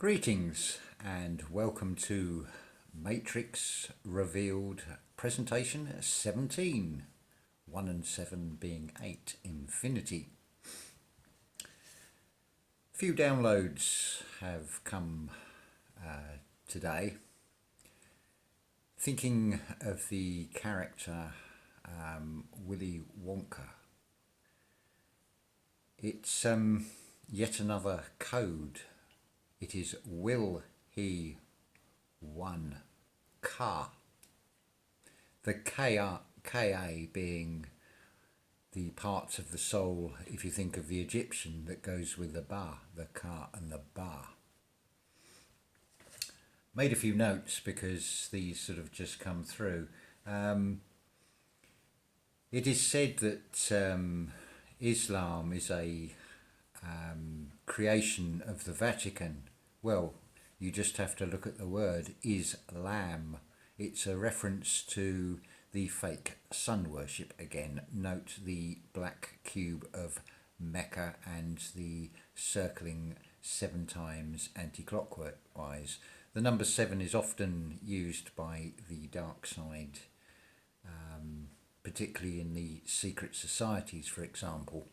Greetings and welcome to Matrix Revealed Presentation 17, 1 and 7 being 8, Infinity. A few downloads have come today. Thinking of the character Willy Wonka. It's yet another code. It is will he one ka. The ka being the parts of the soul, if you think of the Egyptian, that goes with the ba, the ka and the ba. Made a few notes because these sort of just come through. It is said that Islam is a creation of the Vatican. Well, you just have to look at the word Islam. It's a reference to the fake sun worship again. Note the black cube of Mecca and the circling 7 times anti-clockwise. The number 7 is often used by the dark side, particularly in the secret societies, for example.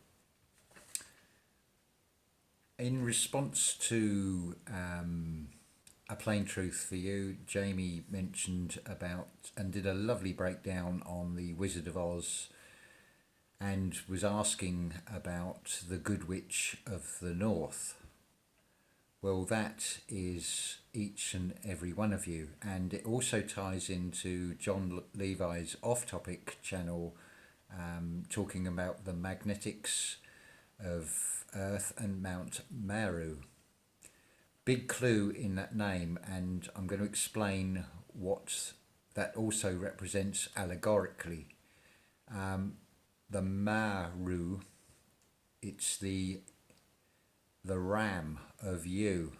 In response to A Plain Truth for You, Jamie mentioned about and did a lovely breakdown on the Wizard of Oz and was asking about the Good Witch of the North. Well, that is each and every one of you, and it also ties into Jon Levi's Off-Topic channel, talking about the magnetics of Earth and Mount Maru. Big clue in that name, and I'm going to explain what that also represents allegorically. The Maru, it's the ram of you.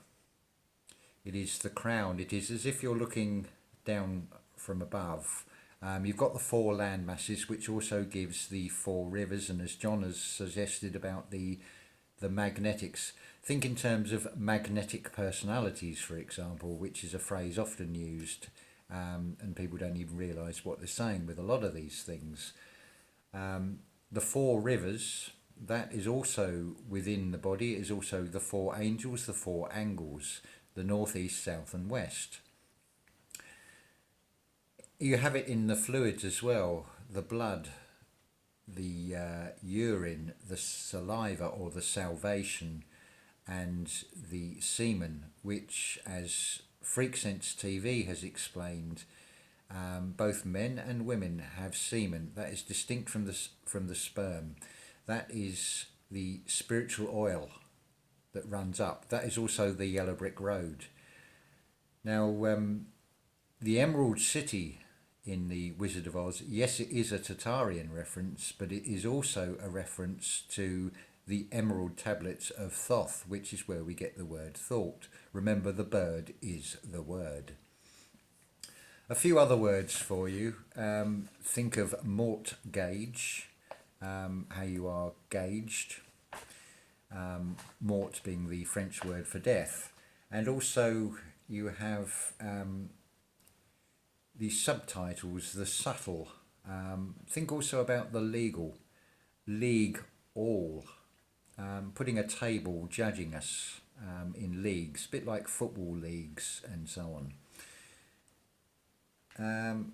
It is the crown. It is as if you're looking down from above. You've got the 4 land masses, which also gives the 4 rivers, and as John has suggested about the magnetics, think in terms of magnetic personalities, for example, which is a phrase often used, and people don't even realise what they're saying with a lot of these things. The 4 rivers, that is also within the body, is also the 4 angels, the 4 angles, the north, east, south and west. You have it in the fluids as well, the blood, the urine, the saliva or the salvation, and the semen, which, as Freak Sense TV has explained, both men and women have semen. That is distinct from the sperm. That is the spiritual oil that runs up. That is also the yellow brick road. Now, the Emerald City in the Wizard of Oz, yes, it is a Tartarian reference, but it is also a reference to the emerald tablets of Thoth, which is where we get the word thought. Remember, the bird is the word. A few other words for you. Think of mort gauge, how you are gauged. Mort being the French word for death. And also you have the subtitles, the subtle. Think also about the legal, league all, putting a table judging us in leagues, a bit like football leagues and so on.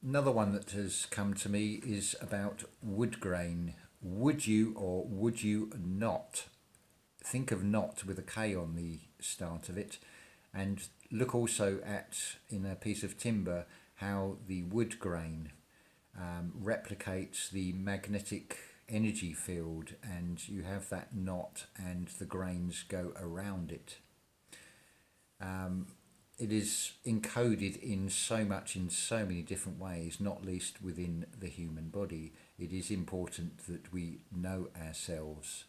Another one that has come to me is about wood grain. Would you or would you not? Think of not with a K on the start of it, and look also at, in a piece of timber, how the wood grain replicates the magnetic energy field, and you have that knot and the grains go around it. It is encoded in so many different ways, not least within the human body. It is important that we know ourselves.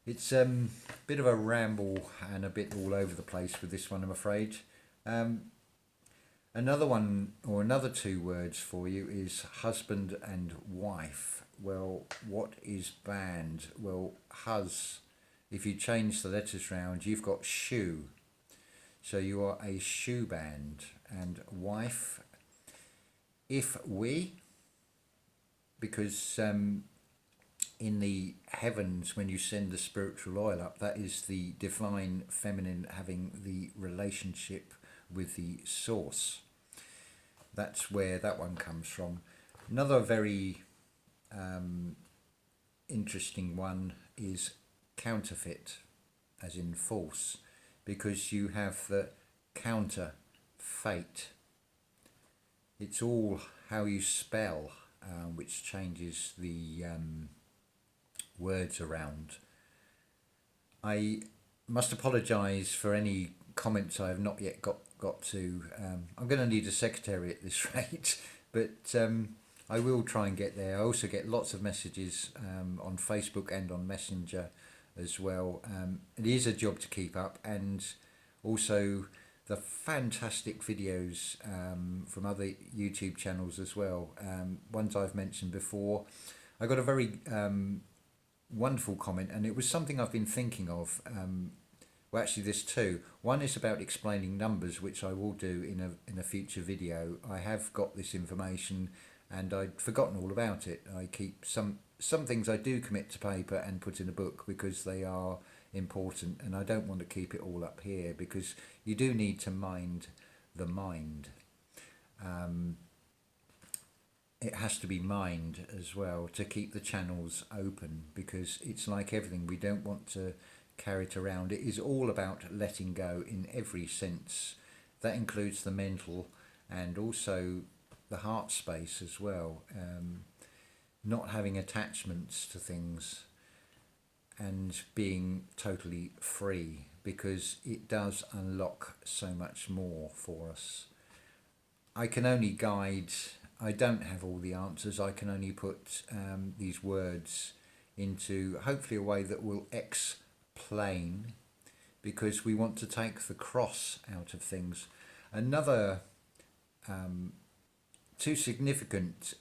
It's a bit of a ramble and a bit all over the place with this one, I'm afraid. Another one, or another 2 words for you, is husband and wife. Well, what is band? Well, hus, if you change the letters round, you've got shoe. So you are a shoe band. And wife, if we, because in the heavens, when you send the spiritual oil up, that is the divine feminine having the relationship with the source. That's where that one comes from. Another very interesting one is counterfeit, as in false, because you have the counter fate. It's all how you spell, which changes the words around. I must apologise for any comments I have not yet got to. I'm going to need a secretary at this rate, but I will try and get there. I also get lots of messages on Facebook and on Messenger as well. It is a job to keep up, and also the fantastic videos from other YouTube channels as well. Ones I've mentioned before. I got a very wonderful comment, and it was something I've been thinking of. Well, actually, there's two. One is about explaining numbers, which I will do in a future video. I have got this information, and I'd forgotten all about it. I keep some things I do commit to paper and put in a book because they are important, and I don't want to keep it all up here because you do need to mind the mind. It has to be mined as well to keep the channels open, because it's like everything, we don't want to carry it around. It is all about letting go in every sense. That includes the mental and also the heart space as well. Not having attachments to things and being totally free, because it does unlock so much more for us. I can only guide. I don't have all the answers. I can only put these words into hopefully a way that will explain, because we want to take the cross out of things. Another two significant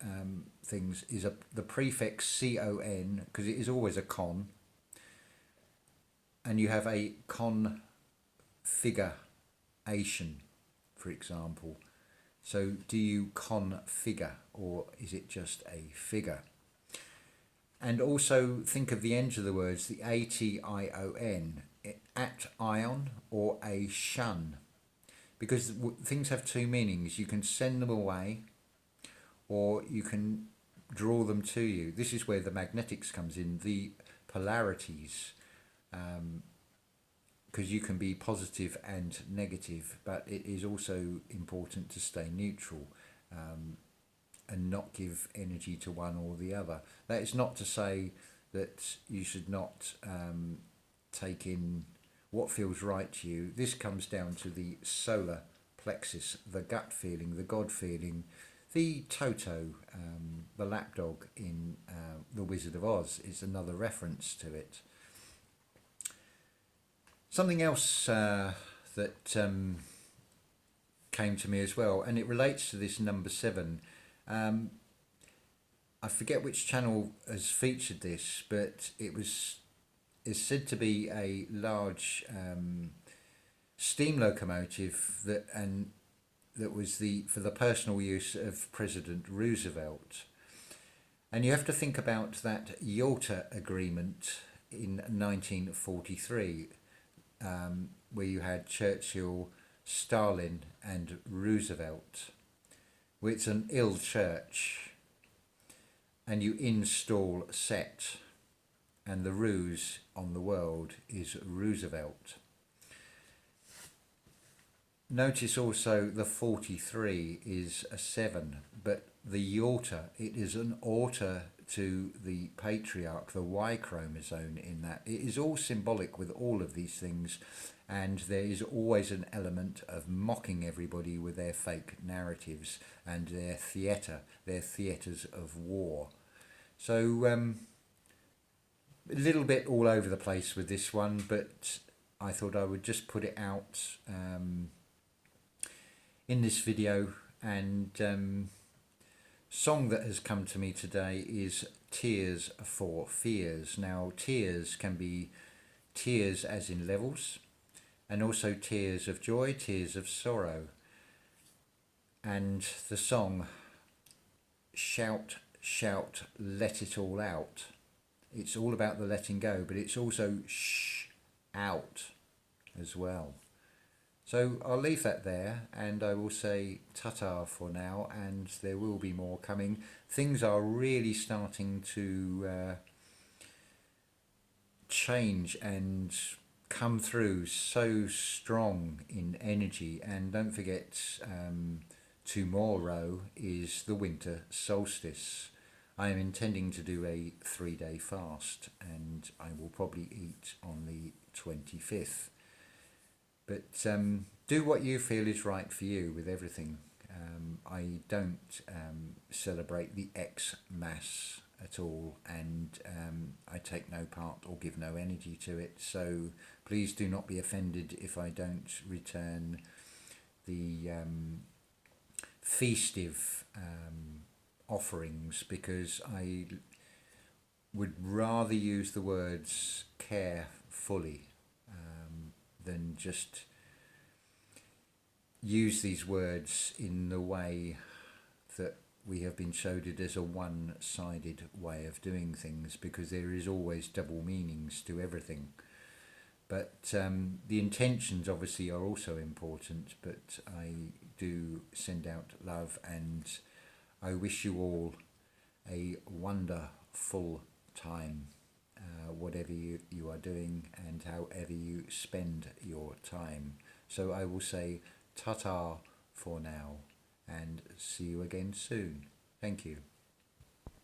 things is the prefix con, because it is always a con, and you have a configuration, for example. So do you configure, or is it just a figure? And also think of the ends of the words, the ation, at ion or a shun, because things have two meanings. You can send them away, or you can draw them to you. This is where the magnetics comes in, the polarities, because you can be positive and negative, but it is also important to stay neutral and not give energy to one or the other. That is not to say that you should not take in what feels right to you. This comes down to the solar plexus, the gut feeling, the God feeling. The Toto, the lapdog in The Wizard of Oz, is another reference to it. Something else that came to me as well, and it relates to this number 7. I forget which channel has featured this, but it's said to be a large steam locomotive that was for the personal use of President Roosevelt. And you have to think about that Yalta Agreement in 1943, where you had Churchill, Stalin and Roosevelt. Well, it's an ill church, and you install Set, and the ruse on the world is Roosevelt. Notice also the 43 is a 7, but the Yalta, it is an altar to the patriarch, the Y chromosome in that. It is all symbolic with all of these things, and there is always an element of mocking everybody with their fake narratives and their theatres of war. So a little bit all over the place with this one, but I thought I would just put it out in this video. And song that has come to me today is Tears for Fears. Now, tears can be tears as in levels, and also tears of joy, tears of sorrow. And the song, shout, shout, let it all out. It's all about the letting go, but it's also shh out as well. So I'll leave that there, and I will say ta-ta for now, and there will be more coming. Things are really starting to change and come through so strong in energy. And don't forget, tomorrow is the Winter Solstice. I am intending to do a 3-day fast, and I will probably eat on the 25th. But do what you feel is right for you with everything. I don't celebrate the X-Mass at all, and I take no part or give no energy to it. So please do not be offended if I don't return the festive offerings, because I would rather use the words carefully than just use these words in the way that we have been showed it as a one-sided way of doing things, because there is always double meanings to everything. But the intentions obviously are also important, but I do send out love, and I wish you all a wonderful time, whatever you are doing and however you spend your time. So I will say ta-ta for now, and see you again soon. Thank you.